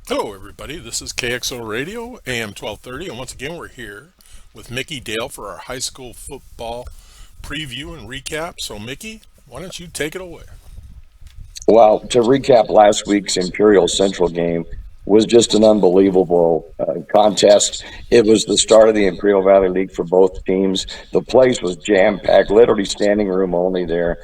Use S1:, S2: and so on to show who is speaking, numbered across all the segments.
S1: Hello, everybody. This is Kxo Radio AM 1230, and once again, we're here with Mickey Dale for our high school football preview and recap. So, Mickey, why don't you take it away?
S2: Well, to recap last week's Imperial Central game was just an unbelievable contest. It was the start of the Imperial Valley League for both teams. The place was jam-packed, literally standing room only there.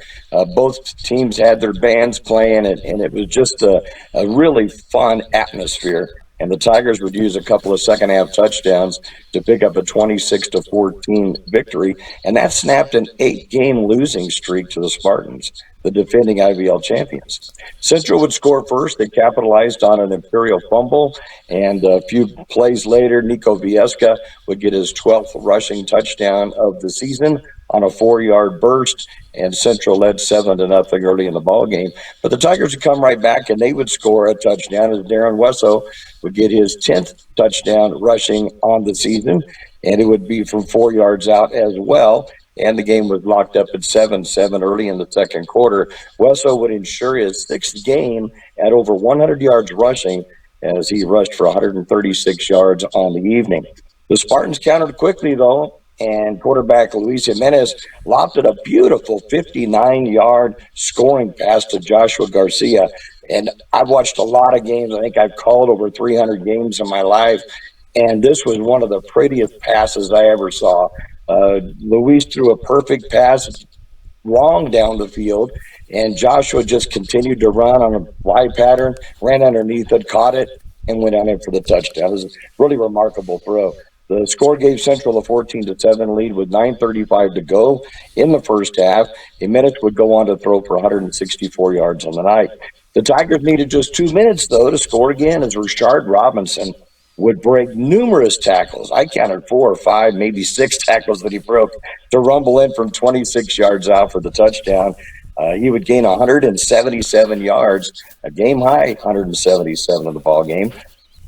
S2: Both teams had their bands playing, and it was just a really fun atmosphere. And the Tigers would use a couple of second half touchdowns to pick up a 26-14 victory. And that snapped an 8-game losing streak to the Spartans, the defending IVL champions. Central would score first. They capitalized on an Imperial fumble. And a few plays later, Nico Viesca would get his 12th rushing touchdown of the season on a 4-yard burst, and Central led 7-0 early in the ball game. But the Tigers would come right back, and they would score a touchdown as Darren Wesso would get his 10th touchdown rushing on the season, and it would be from 4 yards out as well. And the game was locked up at 7-7 early in the second quarter. Wesso would ensure his 6th game at over 100 yards rushing as he rushed for 136 yards on the evening. The Spartans countered quickly, though, and quarterback Luis Jimenez lofted a beautiful 59-yard scoring pass to Joshua Garcia. And I've watched a lot of games. I think I've called over 300 games in my life, and this was one of the prettiest passes I ever saw. Luis threw a perfect pass long down the field, and Joshua just continued to run on a fly pattern, ran underneath it, caught it, and went on in for the touchdown. It was a really remarkable throw. The score gave Central a 14-7 lead with 9:35 to go in the first half. Jimenez would go on to throw for 164 yards on the night. The Tigers needed just 2 minutes, though, to score again as Rashard Robinson would break numerous tackles. I counted 4 or 5, maybe 6 tackles that he broke to rumble in from 26 yards out for the touchdown. He would gain 177 yards, a game high 177 of the ball game.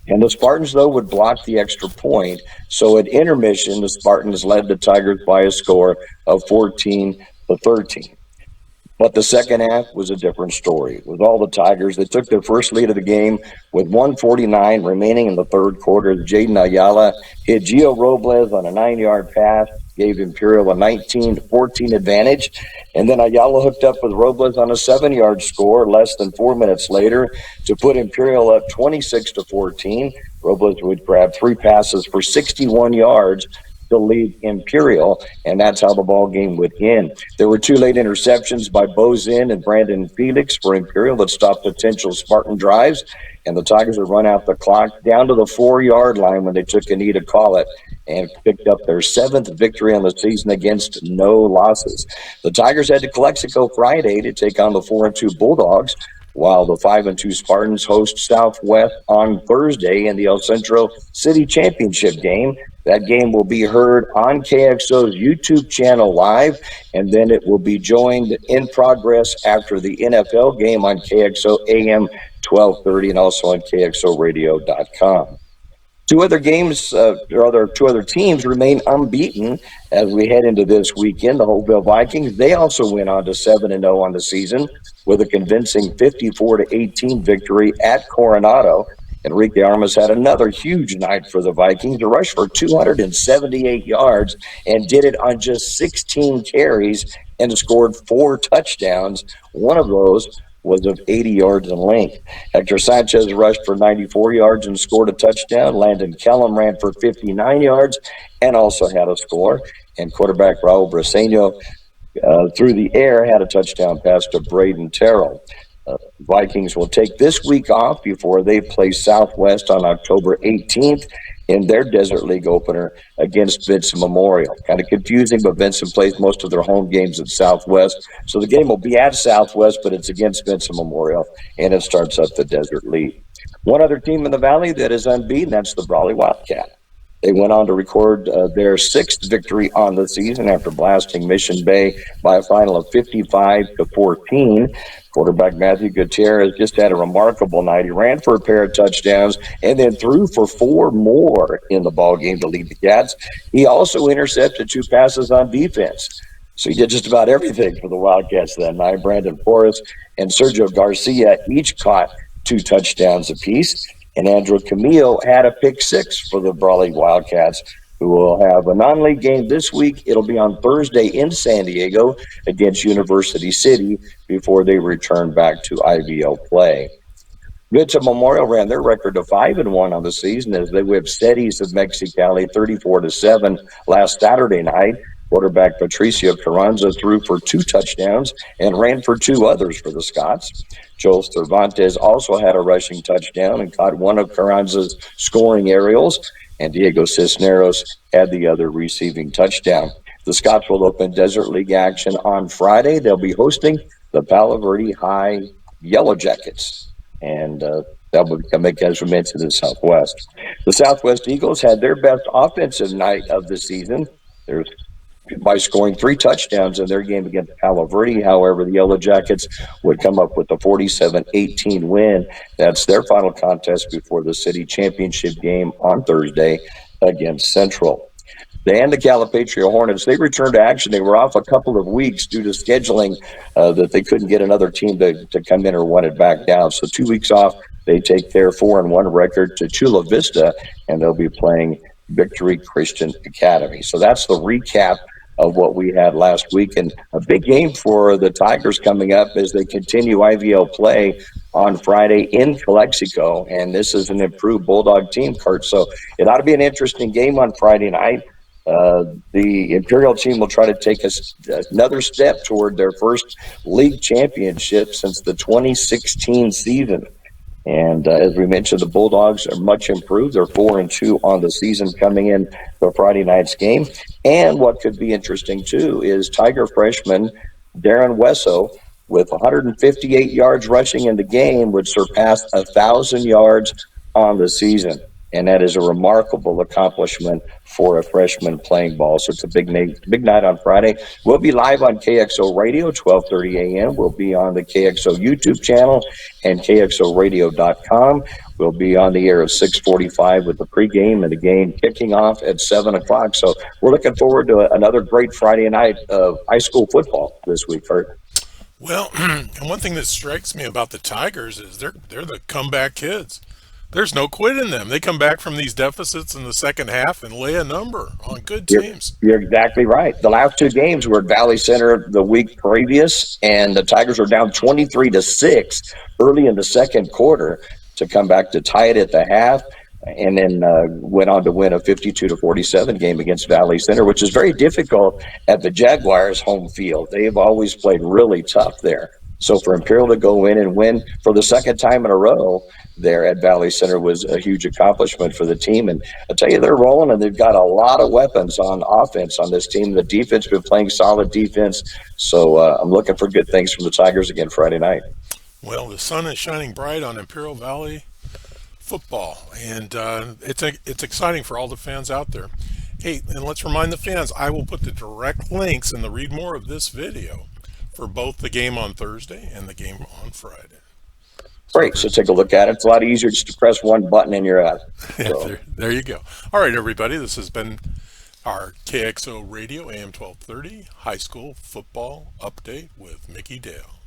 S2: And the Spartans, though, would block the extra point. So at intermission, the Spartans led the Tigers by a score of 14-13. But the second half was a different story. With all the Tigers, they took their first lead of the game with 1:49 remaining in the third quarter. Jaden Ayala hit Gio Robles on a 9-yard pass, gave Imperial a 19-14 advantage. And then Ayala hooked up with Robles on a 7-yard score less than 4 minutes later to put Imperial up 26-14. Robles would grab 3 passes for 61 yards to lead Imperial, and that's how the ball game would end. There were 2 late interceptions by Bo Zinn and Brandon Felix for Imperial that stopped potential Spartan drives, and the Tigers would run out the clock down to the 4-yard line when they took a knee to call it and picked up their 7th victory on the season against no losses. The Tigers head to Calexico Friday to take on the 4-2 Bulldogs, while the 5-2 Spartans host Southwest on Thursday in the El Centro City Championship game. That game will be heard on KXO's YouTube channel live, and then it will be joined in progress after the NFL game on KXO AM 1230 and also on KXORadio.com. 2 other games, or 2 other teams remain unbeaten as we head into this weekend. The Hopeville Vikings, they also went on to 7-0 on the season with a convincing 54-18 victory at Coronado. Enrique Armas had another huge night for the Vikings to rush for 278 yards and did it on just 16 carries and scored 4 touchdowns. One of those was of 80 yards in length. Hector Sanchez rushed for 94 yards and scored a touchdown. Landon Kellum ran for 59 yards and also had a score. And quarterback Raul Briseño through the air had a touchdown pass to Braden Terrell. Vikings will take this week off before they play Southwest on October 18th in their Desert League opener against Vincent Memorial. Kind of confusing, but Vincent plays most of their home games at Southwest. So the game will be at Southwest, but it's against Vincent Memorial, and it starts up the Desert League. One other team in the Valley that is unbeaten, that's the Brawley Wildcat. They went on to record their 6th victory on the season after blasting Mission Bay by a final of 55-14. Quarterback Matthew Gutierrez just had a remarkable night. He ran for a pair of touchdowns and then threw for 4 more in the ball game to lead the Cats. He also intercepted 2 passes on defense. So he did just about everything for the Wildcats that night. Brandon Forrest and Sergio Garcia each caught 2 touchdowns apiece. And Andrew Camillo had a pick six for the Brawley Wildcats, who will have a non-league game this week. It'll be on Thursday in San Diego against University City before they return back to IVL play. Good to Memorial ran their record to 5-1 on the season as they whipped Cetis of Mexicali 34-7 last Saturday night. Quarterback Patricio Carranza threw for 2 touchdowns and ran for 2 others for the Scots. Joel Cervantes also had a rushing touchdown and caught one of Carranza's scoring aerials, and Diego Cisneros had the other receiving touchdown. The Scots will open Desert League action on Friday. They'll be hosting the Palo Verde High Yellow Jackets. And that will come as we mentioned to the Southwest. The Southwest Eagles had their best offensive night of the season by scoring 3 touchdowns in their game against Palo Verde. However, the Yellow Jackets would come up with a 47-18 win. That's their final contest before the city championship game on Thursday against Central. And the Calipatria Hornets, they returned to action. They were off a couple of weeks due to scheduling that they couldn't get another team to come in or wanted back down. So 2 weeks off, they take their 4-1 record to Chula Vista, and they'll be playing Victory Christian Academy. So that's the recap of what we had last week. And a big game for the Tigers coming up as they continue IVL play on Friday in Calexico. And this is an improved Bulldog team, Kurt. So it ought to be an interesting game on Friday night. The Imperial team will try to take another step toward their first league championship since the 2016 season. And as we mentioned, the Bulldogs are much improved. They're 4-2 on the season coming in for Friday night's game. And what could be interesting, too, is Tiger freshman Darren Wesso, with 158 yards rushing in the game, would surpass 1,000 yards on the season. And that is a remarkable accomplishment for a freshman playing ball. So it's a big night on Friday. We'll be live on Kxo Radio, 12:30 a.m. We'll be on the Kxo YouTube channel and KXORadio.com. We'll be on the air at 6:45 with the pregame and the game kicking off at 7 o'clock. So we're looking forward to another great Friday night of high school football this week, Kurt.
S1: Well, and one thing that strikes me about the Tigers is they're the comeback kids. There's no quit in them. They come back from these deficits in the second half and lay a number on good teams.
S2: You're exactly right. The last 2 games were at Valley Center the week previous, and the Tigers were down 23-6 early in the second quarter to come back to tie it at the half, and then went on to win a 52-47 game against Valley Center, which is very difficult at the Jaguars' home field. They've always played really tough there. So for Imperial to go in and win for the second time in a row there at Valley Center was a huge accomplishment for the team. And I'll tell you, they're rolling, and they've got a lot of weapons on offense on this team. The defense has been playing solid defense. So I'm looking for good things from the Tigers again Friday night.
S1: Well, the sun is shining bright on Imperial Valley football, and it's exciting for all the fans out there. Hey, and let's remind the fans, I will put the direct links in the read more of this video for both the game on Thursday and the game on Friday.
S2: Great. So take a look at it. It's a lot easier just to press one button and you're out.
S1: So. There you go. All right, everybody. This has been our KXO Radio AM 1230 High School Football Update with Mickey Dale.